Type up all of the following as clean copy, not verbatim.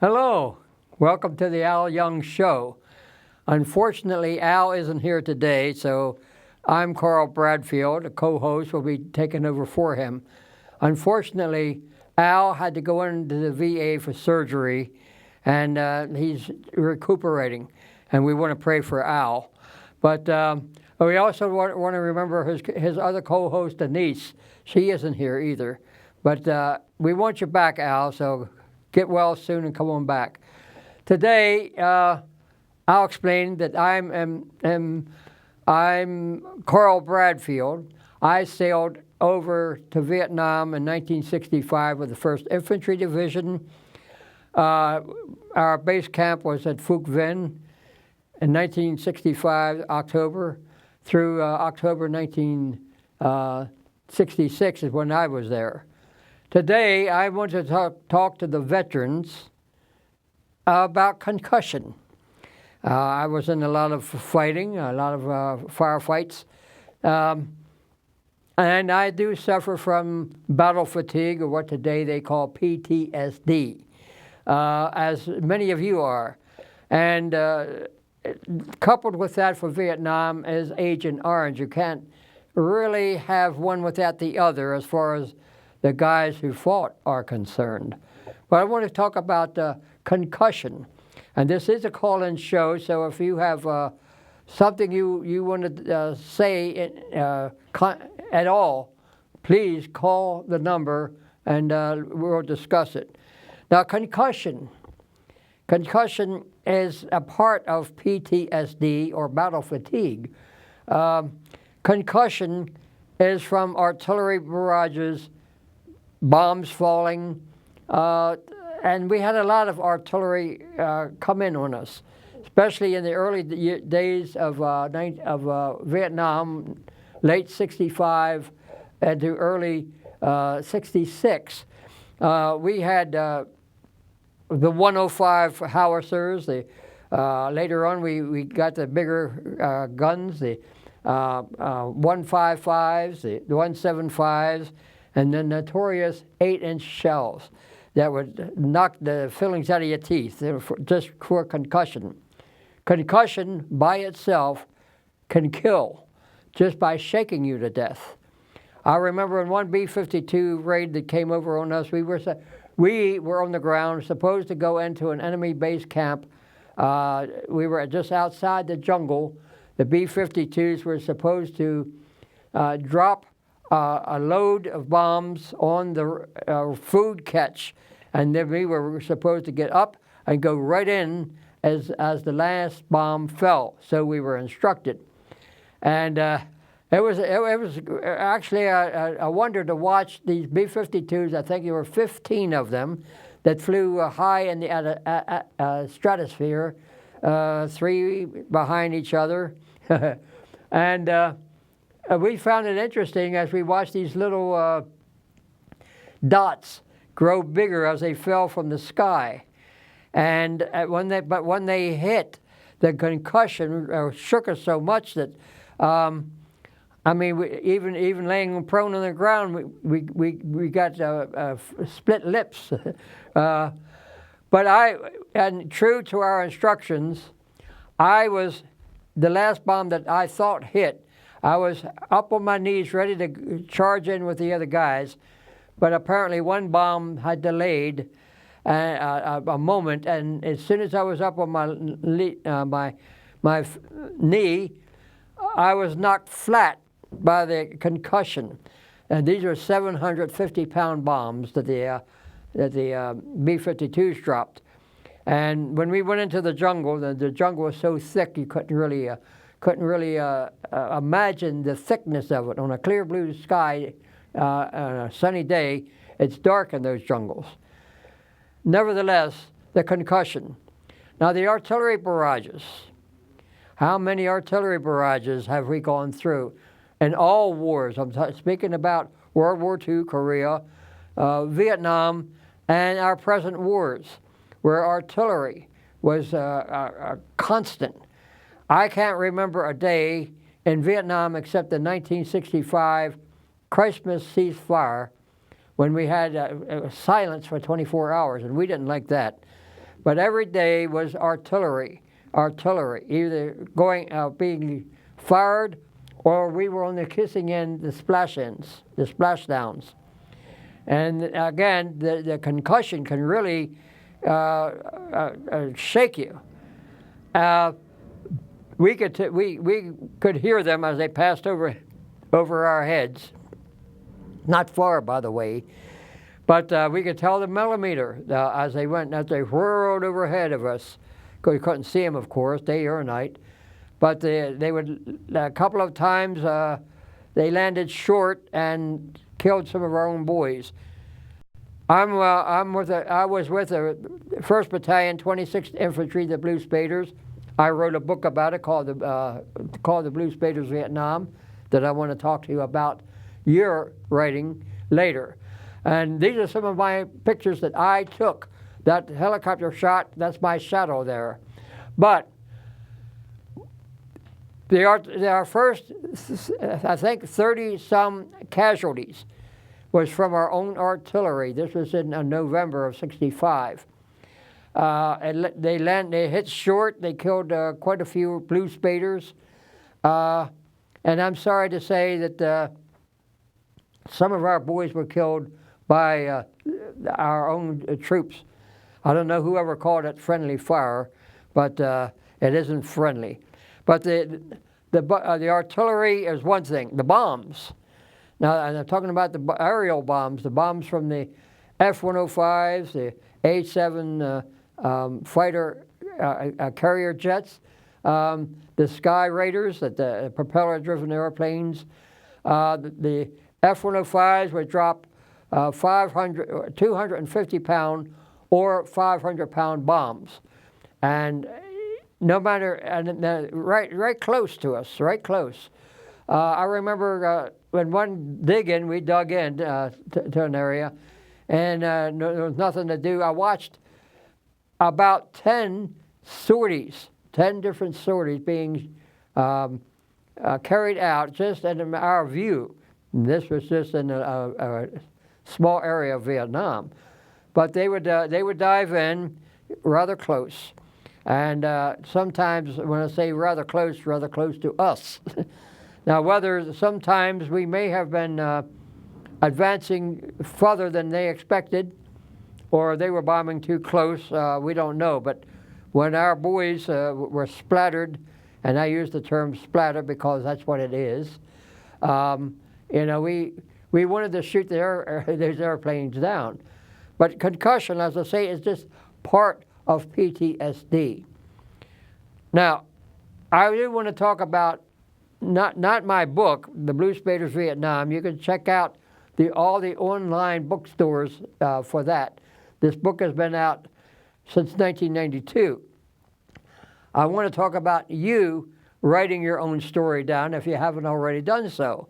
Hello, welcome to the Al Young Show. Unfortunately, Al isn't here today, so I'm Carl Bradfield, a co-host, will be taking over for him. Unfortunately, Al had to go into the VA for surgery, and he's recuperating, and we want to pray for Al. But we also want to remember his other co-host, Denise. She isn't here either. But we want you back, Al, so get well soon and come on back. Today, I'll explain that I'm Carl Bradfield. I sailed over to Vietnam in 1965 with the 1st Infantry Division. Our base camp was at Phuoc Vinh in 1965, October, through October 1966 is when I was there. Today, I want to talk to the veterans about concussion. I was in a lot of fighting, a lot of firefights, and I do suffer from battle fatigue, or what today they call PTSD, as many of you are. And coupled with that for Vietnam is Agent Orange. You can't really have one without the other as far as the guys who fought are concerned. But I want to talk about concussion. And this is a call-in show, so if you have something you want to say at all, please call the number and we'll discuss it. Now, concussion. Concussion is a part of PTSD, or battle fatigue. Concussion is from artillery barrages, bombs falling, and we had a lot of artillery come in on us, especially in the early days of Vietnam, late 65 and to early 66. We had the 105 howitzers. Later on, we got the bigger guns, the 155s, the 175s, and the notorious 8-inch shells that would knock the fillings out of your teeth just for concussion. Concussion by itself can kill just by shaking you to death. I remember in one B-52 raid that came over on us, we were on the ground, supposed to go into an enemy base camp. We were just outside the jungle. The B-52s were supposed to drop a load of bombs on the food catch, and then we were supposed to get up and go right in as the last bomb fell. So we were instructed, and it was actually a wonder to watch these B-52s. I think there were 15 of them that flew high in the stratosphere, 3 behind each other, and we found it interesting as we watched these little dots grow bigger as they fell from the sky. And when they hit, the concussion shook us so much that, even laying prone on the ground, we got split lips. But and true to our instructions, the last bomb that I thought hit, I was up on my knees ready to charge in with the other guys, but apparently one bomb had delayed a moment, and as soon as I was up on my knee, I was knocked flat by the concussion. And these are 750-pound bombs that the B-52s dropped. And when we went into the jungle was so thick you couldn't really imagine the thickness of it. On a clear blue sky, on a sunny day, it's dark in those jungles. Nevertheless, the concussion. Now, the artillery barrages. How many artillery barrages have we gone through? In all wars, I'm speaking about World War II, Korea, Vietnam, and our present wars, where artillery was a constant. I can't remember a day in Vietnam except the 1965 Christmas ceasefire when we had silence for 24 hours, and we didn't like that. But every day was artillery, either being fired, or we were on the kissing end, the splashdowns. And again, the concussion can really shake you. We could hear them as they passed over our heads. Not far, by the way, but we could tell the millimeter as they whirled overhead of us. We couldn't see them, of course, day or night. But they would, a couple of times, they landed short and killed some of our own boys. I was with the 1st Battalion, 26th Infantry, the Blue Spaders. I wrote a book about it called the Blue Spaders Vietnam, that I want to talk to you about your writing later. And these are some of my pictures that I took. That helicopter shot, that's my shadow there. But our first, I think, 30-some casualties was from our own artillery. This was in November of '65. They hit short. They killed quite a few Blue Spaders. And I'm sorry to say that some of our boys were killed by our own troops. I don't know whoever called it friendly fire, but it isn't friendly. But the artillery is one thing. The bombs. Now, I'm talking about the aerial bombs, the bombs from the F-105s, the A-7 fighter carrier jets, the Sky Raiders, the propeller-driven airplanes. The F-105s would drop 250-pound or 500-pound bombs, and no matter, and right close to us, right close. I remember when we dug in to an area, and there was nothing to do. I watched about 10 different sorties being carried out just in our view. And this was just in a small area of Vietnam. But they would dive in rather close. And sometimes, when I say rather close to us. Now, whether sometimes we may have been advancing further than they expected, or they were bombing too close, we don't know. But when our boys were splattered, and I use the term splatter because that's what it is, we wanted to shoot those airplanes down. But concussion, as I say, is just part of PTSD. Now, I do want to talk about not my book, The Blue Spaders Vietnam. You can check out all the online bookstores for that. This book has been out since 1992. I want to talk about you writing your own story down if you haven't already done so.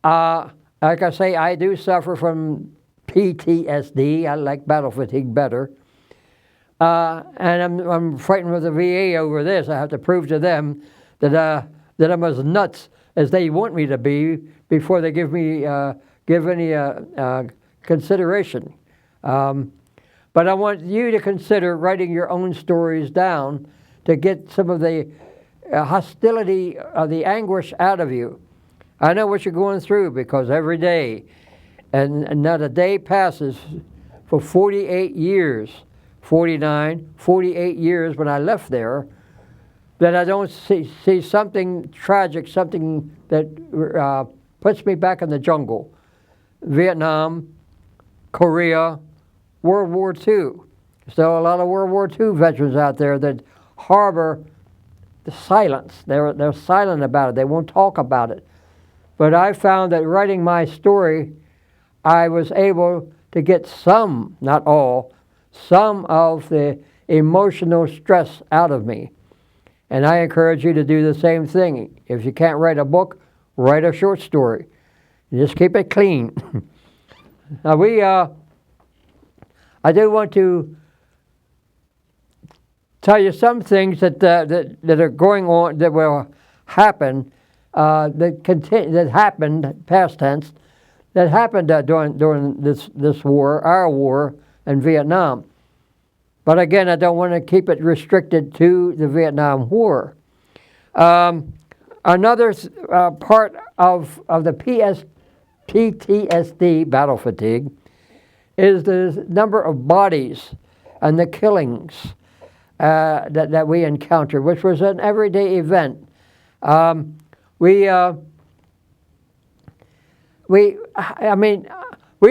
Like I say, I do suffer from PTSD. I like battle fatigue better. And I'm fighting with the VA over this. I have to prove to them that I'm as nuts as they want me to be before they give any consideration. But I want you to consider writing your own stories down to get some of the hostility, the anguish out of you. I know what you're going through because every day, and not a day passes for 48 years, 48 years when I left there, that I don't see something tragic, something that puts me back in the jungle. Vietnam, Korea, World War II. Still a lot of World War II veterans out there that harbor the silence. They're silent about it. They won't talk about it. But I found that writing my story, I was able to get some, not all, some of the emotional stress out of me. And I encourage you to do the same thing. If you can't write a book, write a short story. Just keep it clean. Now I do want to tell you some things that are going on, that will happen, that happened, past tense, that happened during this war, our war in Vietnam. But again, I don't want to keep it restricted to the Vietnam War. Another part of the PTSD, battle fatigue, is the number of bodies and the killings that we encountered, which was an everyday event. We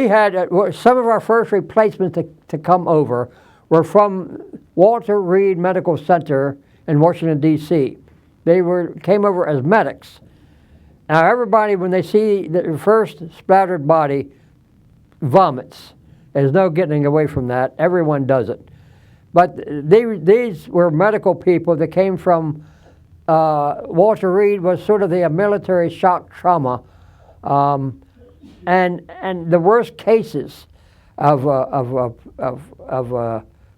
had some of our first replacements to come over were from Walter Reed Medical Center in Washington, D.C. They came over as medics. Now everybody, when they see the first splattered body, vomits. There's no getting away from that. Everyone does it. But these were medical people that came from Walter Reed was sort of the military shock trauma, and the worst cases of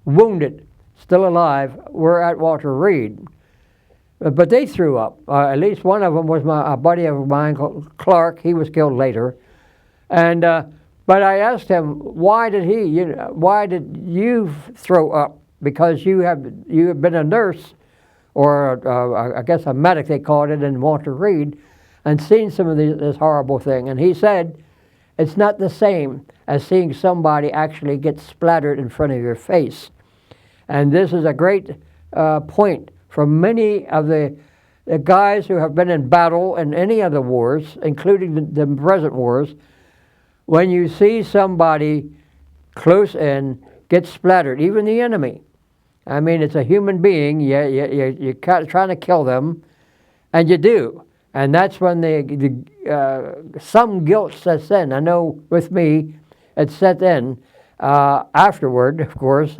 wounded still alive were at Walter Reed. But they threw up. At least one of them was a buddy of mine, Clark. He was killed later, and but I asked him, why did you throw up? Because you have been a nurse, or I guess a medic they called it in Walter Reed, and seen some of this horrible thing. And he said, it's not the same as seeing somebody actually get splattered in front of your face. And this is a great point for many of the guys who have been in battle in any of the wars, including the present wars. When you see somebody close in get splattered, even the enemy, I mean, it's a human being, you're trying to kill them, and you do. And that's when some guilt sets in. I know with me, it set in afterward, of course,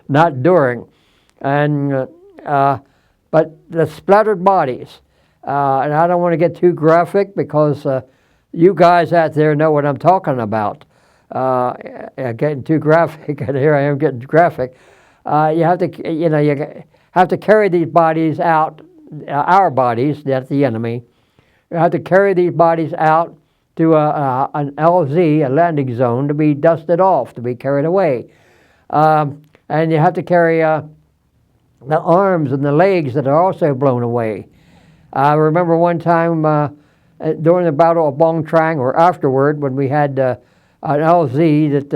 not during. And but the splattered bodies, and I don't want to get too graphic because you guys out there know what I'm talking about. Getting too graphic, and here I am getting graphic. You have to carry these bodies out, our bodies, that's the enemy. You have to carry these bodies out to an LZ, a landing zone, to be dusted off, to be carried away. And you have to carry the arms and the legs that are also blown away. I remember one time during the Battle of Bong Trang, or afterward, when we had an LZ that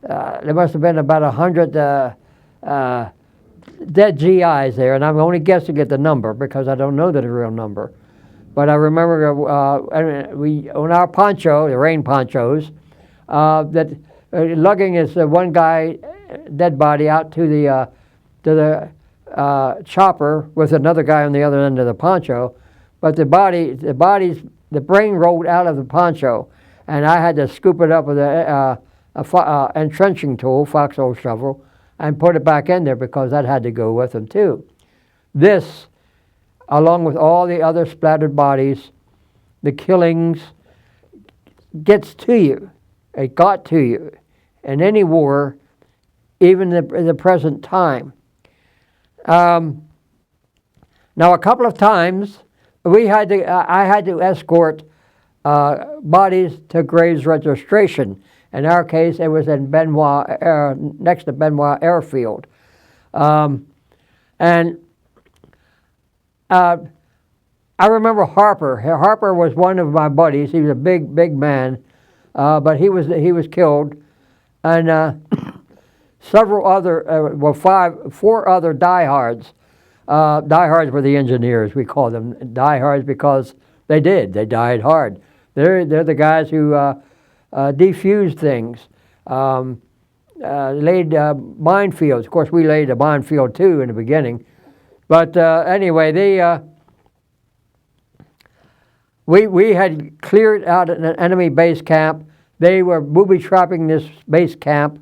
there must have been about 100 dead GIs there, and I'm only guessing at the number because I don't know the real number. But I remember we on our poncho, the rain ponchos, that lugging is one guy dead body out to the chopper with another guy on the other end of the poncho, but the brain rolled out of the poncho, and I had to scoop it up with a entrenching tool, foxhole shovel, and put it back in there because that had to go with them too. This, along with all the other splattered bodies, the killings, gets to you. It got to you in any war, even in the present time. Now, a couple of times, I had to escort bodies to graves registration. In our case, it was in Benoit, next to Benoit Airfield. And I remember Harper. Harper was one of my buddies. He was a big man, but he was killed. And several other, four other diehards. Diehards were the engineers, we call them diehards because they died hard. They're the guys who defused things, laid minefields. Of course, we laid a minefield too in the beginning. But anyway, we had cleared out an enemy base camp. They were booby-trapping this base camp.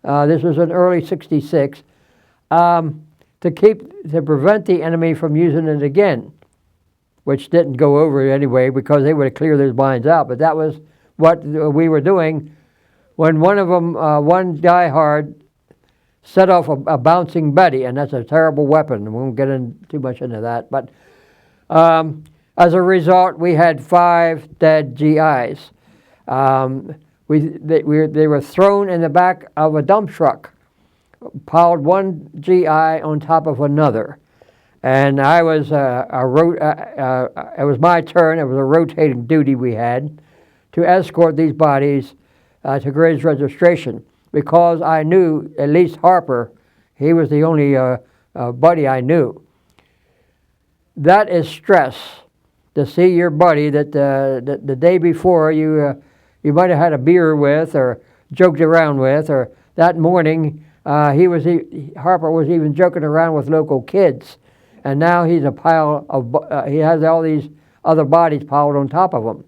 This was in early '66, to prevent the enemy from using it again, which didn't go over anyway because they would clear those mines out. But that was what we were doing when one of them, one diehard, set off a bouncing Betty, and that's a terrible weapon. We won't get too much into that. But as a result, we had 5 dead GIs. They were thrown in the back of a dump truck piled one GI on top of another. And I was it was my turn. It was a rotating duty we had to escort these bodies to Graves Registration, because I knew at least Harper. He was the only buddy I knew. That is stress, to see your buddy that the day before you might have had a beer with or joked around with, or that morning Harper was even joking around with local kids, and now he's a pile of he has all these other bodies piled on top of him.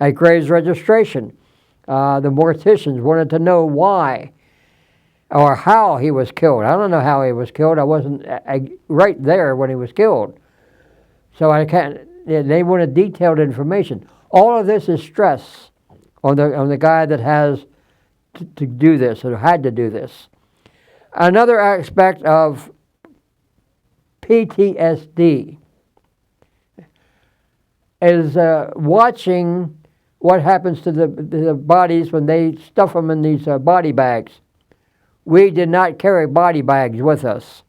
At Graves Registration, the morticians wanted to know why or how he was killed. I don't know how he was killed. I wasn't right there when he was killed, so I can't. They wanted detailed information. All of this is stress on the guy that has to do this or had to do this. Another aspect of PTSD is watching what happens to the bodies when they stuff them in these body bags. We did not carry body bags with us.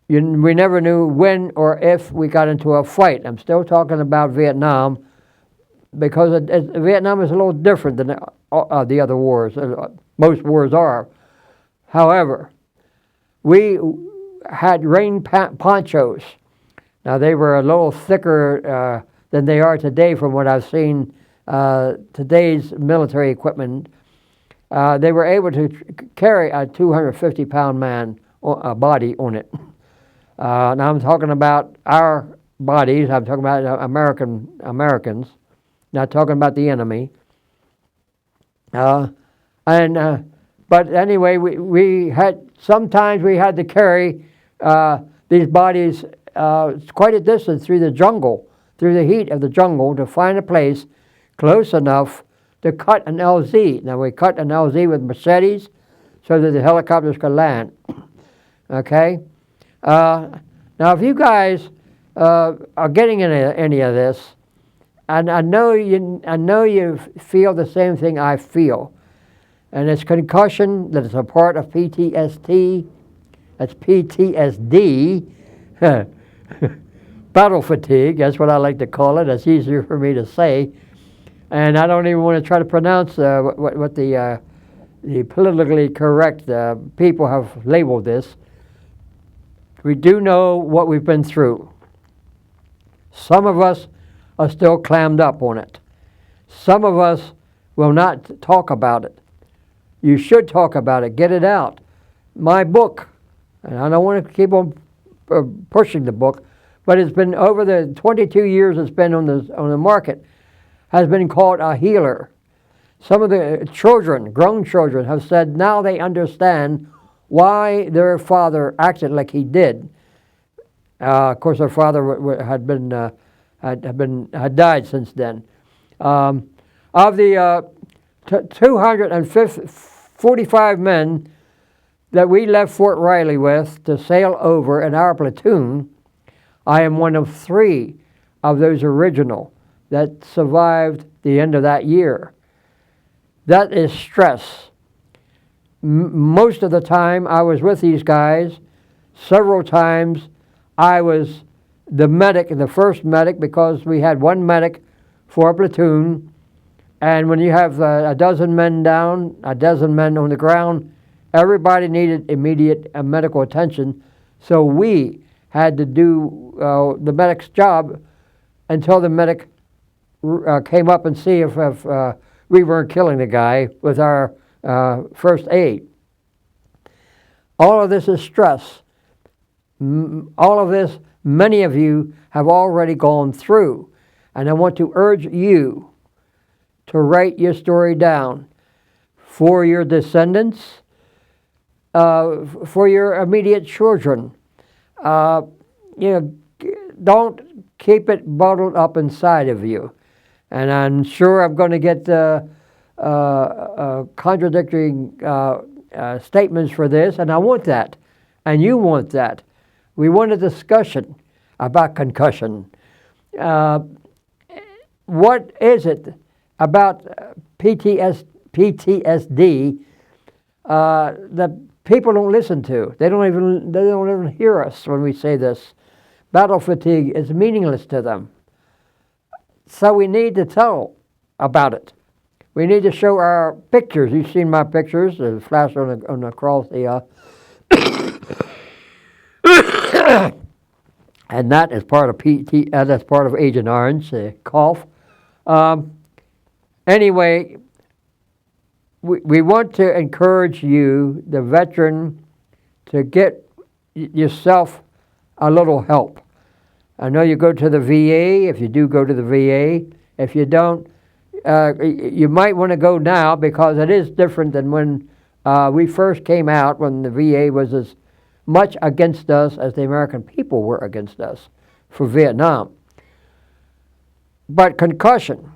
We never knew when or if we got into a fight. I'm still talking about Vietnam, because Vietnam is a little different than the other wars. Most wars are. However, we had rain ponchos. Now, they were a little thicker than they are today from what I've seen today's military equipment. They were able to carry a 250-pound man, a body on it. Now I'm talking about our bodies. I'm talking about Americans, not talking about the enemy. But anyway, sometimes we had to carry these bodies quite a distance through the jungle, through the heat of the jungle, to find a place close enough to cut an LZ. Now, we cut an LZ with machetes so that the helicopters could land. Okay? Now, if you guys are getting into any of this, and I know you feel the same thing I feel, and it's concussion that is a part of PTSD. That's PTSD. Battle fatigue, that's what I like to call it. That's easier for me to say. And I don't even want to try to pronounce what the politically correct people have labeled this. We do know what we've been through. Some of us are still clammed up on it. Some of us will not talk about it. You should talk about it. Get it out. My book, and I don't want to keep on pushing the book, but it's been over the 22 years it's been on the market, has been called a healer. Some of the children, grown children, have said now they understand why their father acted like he did. Of course, their father had died since then. Of the 245 men that we left Fort Riley with to sail over in our platoon, I am one of 3 of those original that survived the end of that year. That is stress. Most of the time I was with these guys. Several times I was the medic, the first medic, because we had one medic for a platoon. And when you have a dozen men down, a dozen men on the ground, everybody needed immediate medical attention. So we had to do the medic's job until the medic came up and see if we weren't killing the guy with our first aid. All of this is stress. All of this, many of you have already gone through. And I want to urge you to write your story down for your descendants, for your immediate children. Don't keep it bottled up inside of you. And I'm sure I'm going to get contradictory statements for this, and I want that. And you want that. We want a discussion about concussion. What is it about PTSD that people don't listen to. They don't even hear us when we say this. Battle fatigue is meaningless to them. So we need to tell about it. We need to show our pictures. You've seen my pictures. The flash on the cross. And that is part of PT. That's part of Agent Orange. Cough. Anyway, we want to encourage you, the veteran, to get yourself a little help. I know you go to the VA, if you do go to the VA. If you don't, you might want to go now, because it is different than when we first came out, when the VA was as much against us as the American people were against us for Vietnam. But concussion,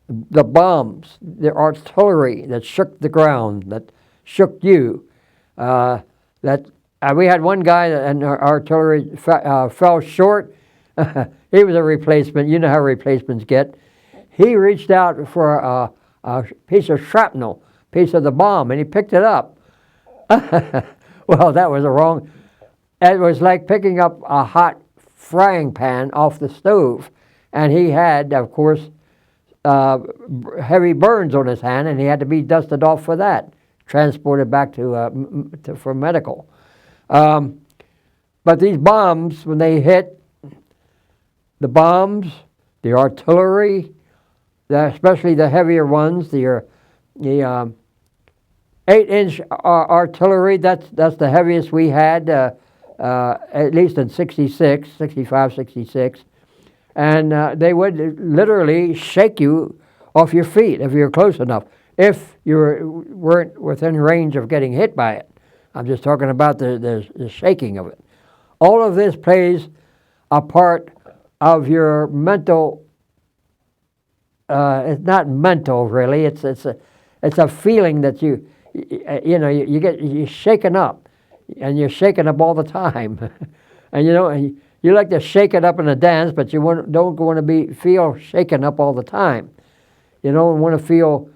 the bombs, the artillery that shook the ground, that shook you, we had one guy and our artillery fell short. He was a replacement. You know how replacements get. He reached out for a piece of shrapnel, piece of the bomb, and he picked it up. Well, that was wrong. It was like picking up a hot frying pan off the stove. And he had, of course, heavy burns on his hand, and he had to be dusted off for that, transported back for medical. But these bombs, when they hit, the bombs, the artillery, especially the heavier ones, the 8-inch artillery, that's the heaviest we had, at least in 65, 66. And they would literally shake you off your feet if you were close enough, if you weren't within range of getting hit by it. I'm just talking about the shaking of it. All of this plays a part of your mental. It's not mental really. It's a feeling that you're shaken up, and you're shaken up all the time, and you like to shake it up in a dance, but you don't want to feel shaken up all the time. You don't want to feel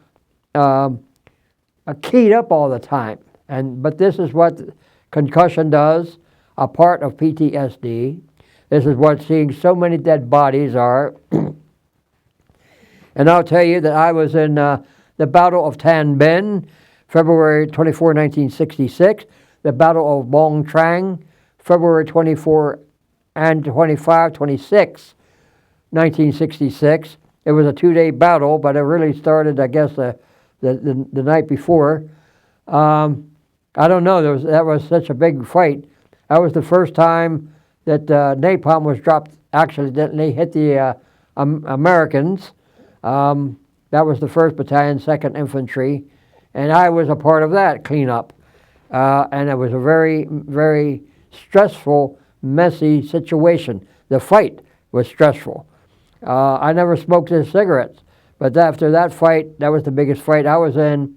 keyed up all the time. But this is what concussion does, a part of PTSD. This is what seeing so many dead bodies are. And I'll tell you that I was in the Battle of Tan Binh, February 24, 1966. The Battle of Bong Trang, February 24 and 25, 26, 1966. It was a 2-day battle, but it really started, I guess, the night before. I don't know. That was such a big fight. That was the first time that napalm was dropped. Actually, they hit the Americans. That was the 1st Battalion, 2nd Infantry, and I was a part of that cleanup. And it was a very, very stressful, messy situation. The fight was stressful. I never smoked cigarettes, but after that fight, that was the biggest fight I was in.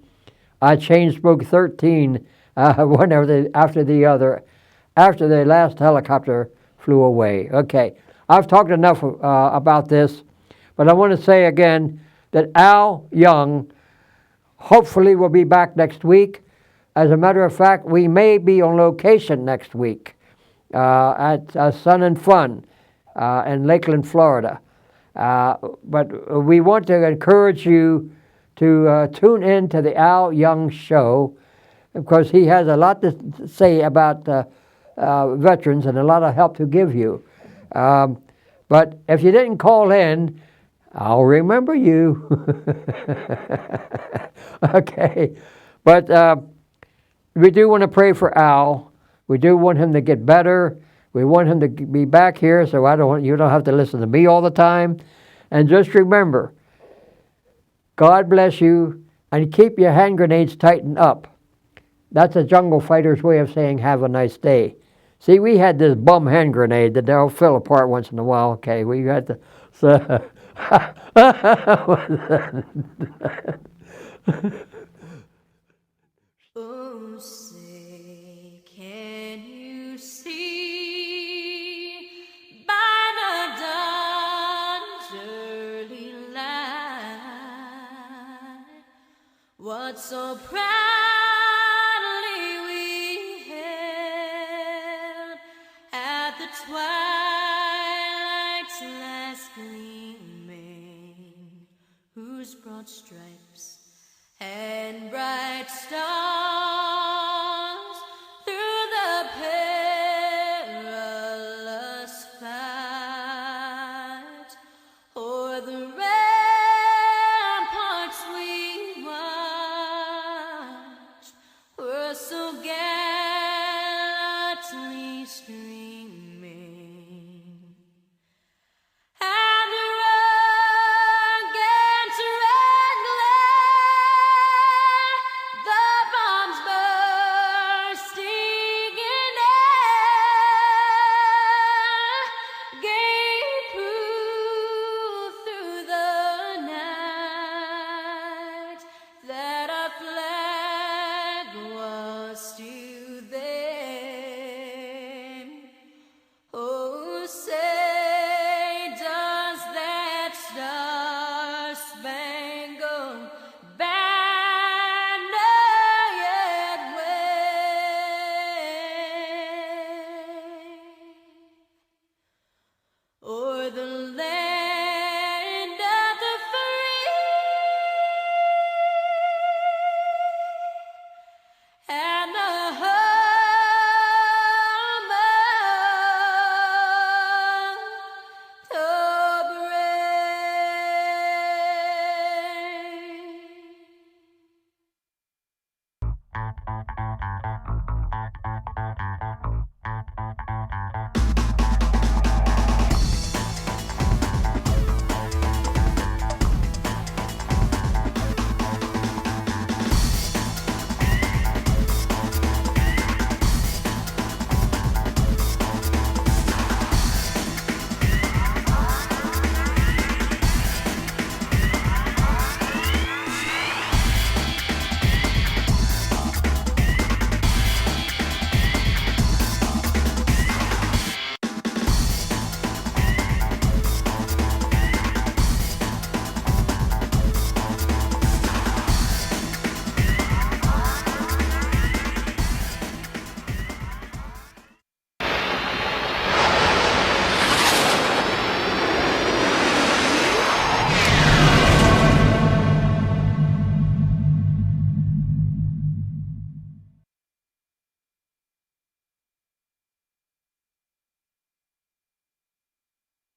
I chain smoked 13, one after the other, after the last helicopter flew away. Okay, I've talked enough about this, but I want to say again that Al Young hopefully will be back next week. As a matter of fact, we may be on location next week at Sun and Fun in Lakeland, Florida. But we want to encourage you to tune in to the Al Young Show, because he has a lot to say about veterans and a lot of help to give you. But if you didn't call in, I'll remember you. Okay. But we do want to pray for Al. We do want him to get better. We want him to be back here, so you don't have to listen to me all the time. And just remember, God bless you, and keep your hand grenades tightened up. That's a jungle fighter's way of saying have a nice day. See, we had this bum hand grenade that they'll fall apart once in a while. Okay, we had to. So oh, say, can you see by the dawn's early light what so proudly twilight's last gleaming, whose broad stripes and bright stars through the perilous fight o'er the ramparts we watched were so gallantly streaming. And the rugged red glare, the bombs bursting in air, gave proof through the night that our flag was still there. Oh, say does that star-spangled banner yet wave o'er the land of the free and the home of the brave.